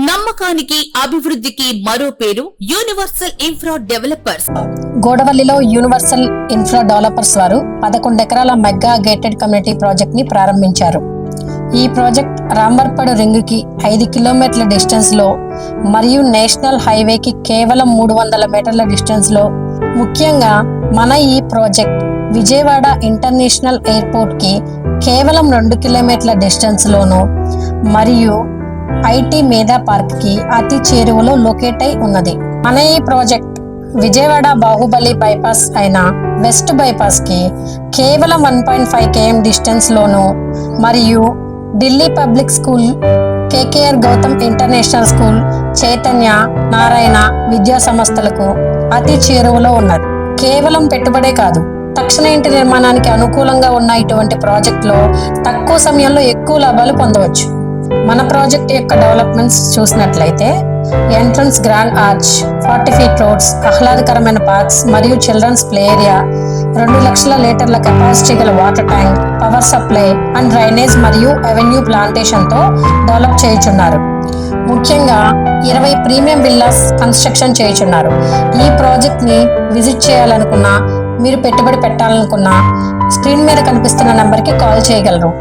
నమ్మకానికి అభివృద్ధికి మరో పేరు యూనివర్సల్ ఇన్ఫ్రా డెవలపర్స్. గోడవల్లిలో యూనివర్సల్ ఇన్ఫ్రా డెవలపర్స్ వారు 11 ఎకరాల మెగా గేటెడ్ కమ్యూనిటీ ప్రాజెక్ట్ ని ప్రారంభించారు. ఈ ప్రాజెక్ట్ రాంబర్పడు రింగ్ కి 5 కిలోమీటర్ల డిస్టెన్స్ లో మరియు నేషనల్ హైవేకి కేవలం 300 మీటర్ల డిస్టెన్స్ లో. ముఖ్యంగా మన ఈ ప్రాజెక్ట్ విజయవాడ ఇంటర్నేషనల్ ఎయిర్పోర్ట్ కి కేవలం 2 కిలోమీటర్ల డిస్టెన్స్ లోను మరియు ఐటీ మేధా పార్క్ కి అతి చేరువలో లొకేట్ అయి ఉన్నది. మన ఈ ప్రాజెక్ట్ విజయవాడ బాహుబలి బైపాస్ అయిన వెస్ట్ బైపాస్ కి కేవలం 1.5 km డిస్టెన్స్ లోను మరియు Delhi public school, KKR Gautam international school, Chaitanya, Narayana విద్యా సంస్థలకు అతి చేరువలో ఉన్నది. కేవలం పెట్టుబడే కాదు, తక్షణ ఇంటి నిర్మాణానికి అనుకూలంగా ఉన్న ఇటువంటి ప్రాజెక్టులో తక్కువ సమయంలో ఎక్కువ లాభాలు పొందవచ్చు. మన ప్రాజెక్ట్ యొక్క డెవలప్మెంట్స్ చూసినట్లయితే entrance grand arch, 40 feet roads, ఆహ్లాదకరమైన పార్క్స్ మరియు చిల్డ్రన్స్ ప్లే ఏరియా, 2 లక్షల లీటర్ల కెపాసిటీ గల water tank, power supply and drainage మరియు అవెన్యూ ప్లాంటేషన్ తో డెవలప్ చేయుచున్నారు. ముఖ్యంగా 20 ప్రీమియం విల్లాస్ కన్స్ట్రక్షన్ చేయుచున్నారు. ఈ ప్రాజెక్ట్ ని విజిట్ చేయాలనుకున్నా, మీరు పెట్టుబడి పెట్టాలనుకున్నా స్క్రీన్ మీద కనిపిస్తున్న నంబర్కి కాల్ చేయగలరు.